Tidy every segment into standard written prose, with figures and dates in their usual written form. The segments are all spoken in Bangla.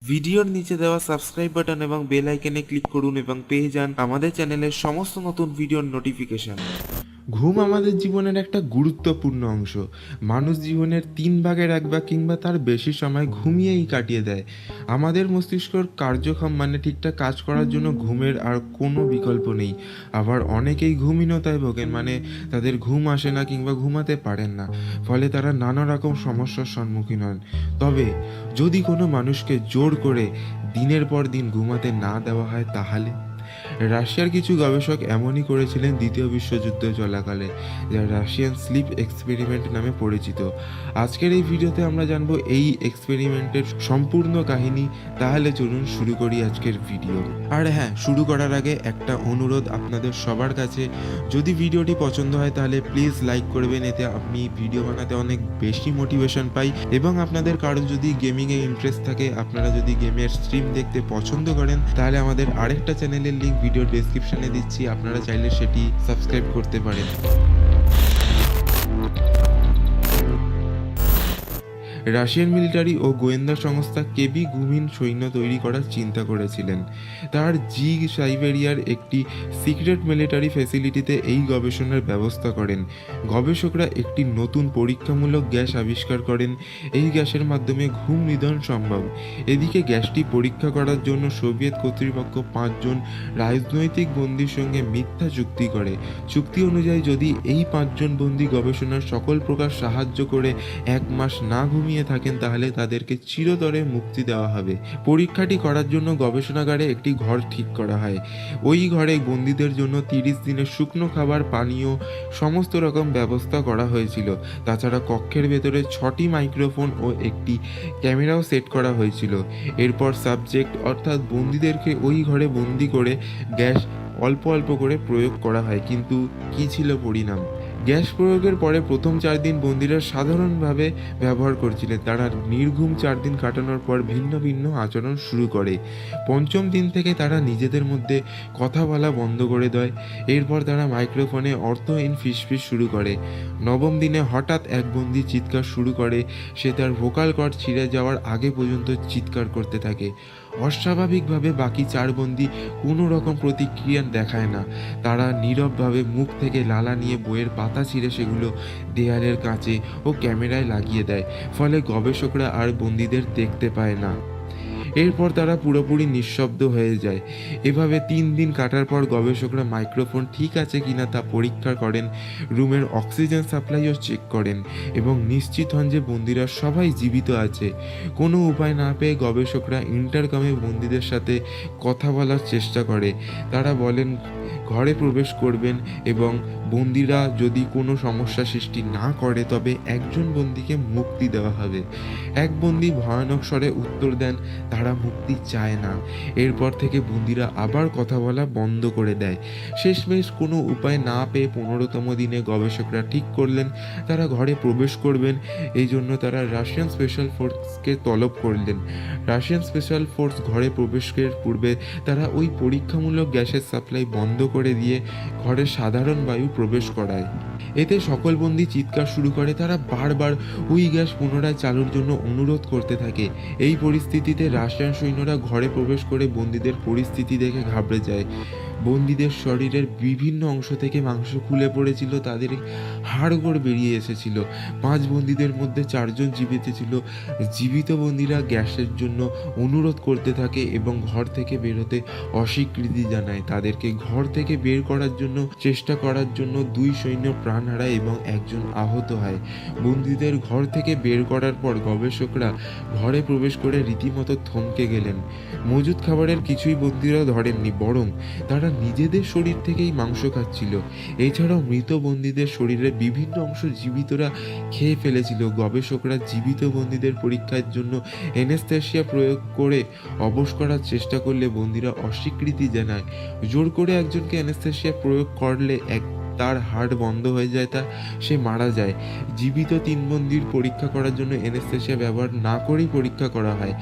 ভিডিওর নিচে দেওয়া সাবস্ক্রাইব বাটন এবং বেল আইকনে ক্লিক করুন এবং পেয়ে যান আমাদের চ্যানেলের সমস্ত নতুন ভিডিওর নোটিফিকেশন। ঘুম আমাদের জীবনের একটা গুরুত্বপূর্ণ অংশ। মানুষ জীবনের 3 ভাগের 1 ভাগ কিংবা তার বেশি সময় ঘুমিয়েই কাটিয়ে দেয়। আমাদের মস্তিষ্কর কার্যক্ষম মানে ঠিকঠাক কাজ করার জন্য ঘুমের আর কোনো বিকল্প নেই। আবার অনেকেই ঘুমহীনতায় ভোগেন, মানে তাদের ঘুম আসে না কিংবা ঘুমাতে পারেন না, ফলে তারা নানা রকম সমস্যার সম্মুখীন হন। তবে যদি কোনো মানুষকে জোর করে দিনের পর দিন ঘুমাতে না দেওয়া হয়, তাহলে রাশিয়ার কিছু গবেষক এমনই করেছিলেন দ্বিতীয় বিশ্বযুদ্ধ চলাকালে, যা রাশিয়ান স্লিপ এক্সপেরিমেন্ট নামে পরিচিত। আজকের এই ভিডিওতে আমরা জানবো এই এক্সপেরিমেন্টের সম্পূর্ণ কাহিনী। তাহলে চলুন শুরু করি আজকের ভিডিও। আর হ্যাঁ, শুরু করার আগে একটা অনুরোধ আপনাদের সবার কাছে, যদি ভিডিওটি পছন্দ হয় তাহলে প্লিজ লাইক করবেন, এতে আমি ভিডিও বানাতে অনেক বেশি মোটিভেশন পাই। এবং আপনাদের কারো যদি গেমিংয়ে ইন্টারেস্ট থাকে, আপনারা যদি গেমের স্ট্রিম দেখতে পছন্দ করেন, তাহলে আমাদের আরেকটা চ্যানেলের লিঙ্ক ভিডিও ডেসক্রিপশনে দিচ্ছি, আপনারা চাইলে সেটি সাবস্ক্রাইব করতে পারেন। রাশিয়ান মিলিটারি ও গোয়েন্দা সংস্থা কেবি ঘুমহীন সৈন্য তৈরি করার চিন্তা করেছিলেন। তার সাইবেরিয়ার একটি সিক্রেট মিলিটারি ফ্যাসিলিটিতে এই গবেষণার ব্যবস্থা করেন। গবেষকরা একটি নতুন পরীক্ষামূলক গ্যাস আবিষ্কার করেন। এই গ্যাসের মাধ্যমে ঘুম নিধন সম্ভব। এদিকে গ্যাসটি পরীক্ষা করার জন্য সোভিয়েত কর্তৃপক্ষ 5 জন রাজনৈতিক বন্দীর সঙ্গে মিথ্যা চুক্তি করে। চুক্তি অনুযায়ী যদি এই 5 জন বন্দী গবেষণার সকল প্রকার সাহায্য করে 1 মাস না ঘুমিয়ে থাকেন, তাহলে তাদেরকে চিরতরে মুক্তি দেওয়া হবে। পরীক্ষাটি করার জন্য গবেষণাগারে একটি ঘর ঠিক করা হয়। ওই ঘরে বন্দীদের জন্য 30 দিনের শুকনো খাবার, পানীয়, সমস্ত রকম ব্যবস্থা করা হয়েছিল। তাছাড়া কক্ষের ভেতরে 6টি মাইক্রোফোন ও একটি ক্যামেরাও সেট করা হয়েছিল। এরপর সাবজেক্ট অর্থাৎ বন্দীদেরকে ওই ঘরে বন্দি করে গ্যাস অল্প অল্প করে প্রয়োগ করা হয়। কিন্তু কী ছিল পরিণাম? গ্যাস প্রয়োগের পরে প্রথম 4 দিন বন্দীরা সাধারণভাবে ব্যবহার করছিলেন। তারা নির্ঘুম 4 দিন কাটানোর পর ভিন্ন ভিন্ন আচরণ শুরু করে। 5ম দিন থেকে তারা নিজেদের মধ্যে কথা বলা বন্ধ করে দেয়। এরপর তারা মাইক্রোফোনে অর্থহীন ফিসফিস শুরু করে। 9ম দিনে হঠাৎ এক বন্দী চিৎকার শুরু করে। সে তার ভোকাল কর্ড ছিঁড়ে যাওয়ার আগে পর্যন্ত চিৎকার করতে থাকে। অস্বাভাবিকভাবে বাকি 4 বন্দী কোনো রকম প্রতিক্রিয়া দেখায় না। তারা নীরবভাবে মুখ থেকে লালা নিয়ে বইয়ের পাতা ছিঁড়ে সেগুলো দেয়ালের কাঁচে ও ক্যামেরায় লাগিয়ে দেয়। ফলে গবেষকরা আর বন্দীদের দেখতে পায় না। এরপর তারা পুরোপুরি নিঃশব্দ হয়ে যায়। এভাবে 3 দিন কাটার পর গবেষকরা মাইক্রোফোন ঠিক আছে কিনা তা পরীক্ষা করেন, রুমের অক্সিজেন সাপ্লাইও চেক করেন এবং নিশ্চিত হন যে বন্দীরা সবাই জীবিত আছে। কোনো উপায় না পেয়ে গবেষকরা ইন্টারকমে বন্দীদের সাথে কথা বলার চেষ্টা করে। তারা বলেন ঘরে প্রবেশ করবেন এবং বন্দীরা যদি কোনো সমস্যা সৃষ্টি না করে তবে 1জন বন্দীকে মুক্তি দেওয়া হবে। এক বন্দী ভয়ানক স্বরে উত্তর দেন তারা মুক্তি চায় না। এরপর থেকে বন্দীরা আবার কথা বলা বন্ধ করে দেয়। শেষমেশ কোনো উপায় না পেয়ে 15তম দিনে গবেষকরা ঠিক করলেন তারা ঘরে প্রবেশ করবেন। এই জন্য তারা রাশিয়ান স্পেশাল ফোর্সকে তলব করলেন। রাশিয়ান স্পেশাল ফোর্স ঘরে প্রবেশের পূর্বে তারা ওই পরীক্ষামূলক গ্যাসের সাপ্লাই বন্ধ করে দিয়ে ঘরে সাধারণ বায়ু প্রবেশ করায়। এতে সকল বন্দী চিৎকার শুরু করে। তারা বারবার ওই গ্যাস পুনরায় চালুর জন্য অনুরোধ করতে থাকে। এই পরিস্থিতিতে রাশিয়ান সৈন্যরা ঘরে প্রবেশ করে বন্দীদের পরিস্থিতি দেখে ঘাবড়ে যায়। বন্দীদের শরীরের বিভিন্ন অংশ থেকে মাংস খুলে পড়েছিল, তাদের হাড়গোড় বেরিয়ে এসেছিল। 5 বন্দীদের মধ্যে 4জন জীবিত ছিল। জীবিত বন্দীরা গ্যাসের জন্য অনুরোধ করতে থাকে এবং ঘর থেকে বেরোতে অস্বীকৃতি জানায়। তাদেরকে ঘর থেকে বের করার জন্য চেষ্টা করার জন্য 2 সৈন্য প্রাণ হারায় এবং 1জন আহত হয়। বন্দীদের ঘর থেকে বের করার পর গবেষকরা ঘরে প্রবেশ করে রীতিমতো থমকে গেলেন। মজুদ খাবারের কিছুই বন্দীরা ধরেননি, বরং তারা নিজেদের শরীর থেকেই মাংস খাচ্ছিল। এছাড়াও মৃত বন্দীদের শরীরের বিভিন্ন অংশ জীবিতরা খেয়ে ফেলেছিল। গবেষকরা জীবিত বন্দীদের পরীক্ষার জন্য অ্যানেস্থেসিয়া প্রয়োগ করে অবশ করার চেষ্টা করলে বন্দীরা অস্বীকৃতি জানায়। জোর করে একজনকে অ্যানেস্থেসিয়া প্রয়োগ করলে তার হার্ট বন্ধ হয়ে যায়, সে মারা যায়। জীবিত 3 বন্দির পরীক্ষা করার জন্য এনেস্থেশিয়া ব্যবহার না করেই পরীক্ষা করা হয়।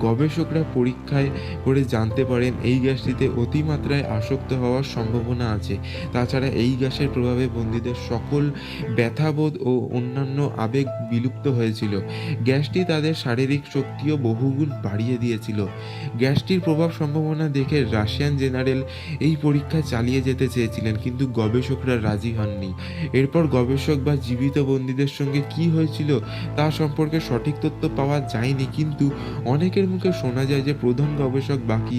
গবেষকরা পরীক্ষায় করে জানতে পারেন এই গ্যাসটিতে অতিমাত্রায় আসক্ত হওয়ার সম্ভাবনা আছে। তাছাড়া এই গ্যাসের প্রভাবে বন্দীদের সকল ব্যথাবোধ ও অন্যান্য আবেগ বিলুপ্ত হয়েছিল। গ্যাসটি তাদের শারীরিক শক্তিও বহুগুণ বাড়িয়ে দিয়েছিল। গ্যাসটির প্রভাব সম্ভাবনা দেখে রাশিয়ান জেনারেল এই পরীক্ষা চালিয়ে যেতে চেয়েছিলেন, কিন্তু গবেষকরা রাজি হননি। এরপর গবেষক বা জীবিত বন্দীদের সঙ্গে কি হয়েছিল তা সম্পর্কে সঠিক তথ্য পাওয়া যায়নি, কিন্তু অনেকের মুখে শোনা যায় যে প্রধান গবেষক বাকি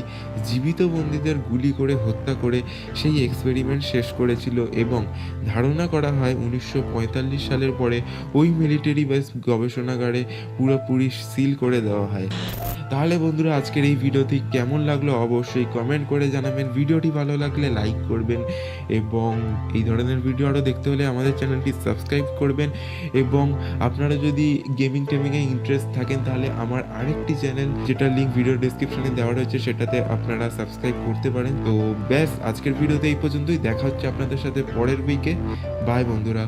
জীবিত বন্দীদের গুলি করে হত্যা করে সেই এক্সপেরিমেন্ট শেষ করেছিল এবং ধারণা করা হয় 1945 সালের পরে ওই মিলিটারি বেস গবেষণাগারে পুরোপুরি সিল করে দেওয়া হয়। তাহলে বন্ধুরা, আজকের এই ভিডিওটি কেমন লাগলো অবশ্যই কমেন্ট করে জানাবেন। ভিডিওটি ভালো লাগলে লাইক করবেন এবং এই ধরনের ভিডিও আরও দেখতে হলে আমাদের চ্যানেলটি সাবস্ক্রাইব করবেন। এবং আপনারা যদি গেমিংয়ে ইন্টারেস্ট থাকেন তাহলে আমার আরেকটি চ্যানেল, যেটা লিঙ্ক ভিডিও ডেসক্রিপশনে দেওয়া রয়েছে, সেটাতে আপনারা সাবস্ক্রাইব করতে পারেন। তো ব্যাস, আজকের ভিডিওতে এই পর্যন্তই। দেখা হচ্ছে আপনাদের সাথে পরের উইকে। বাই বন্ধুরা।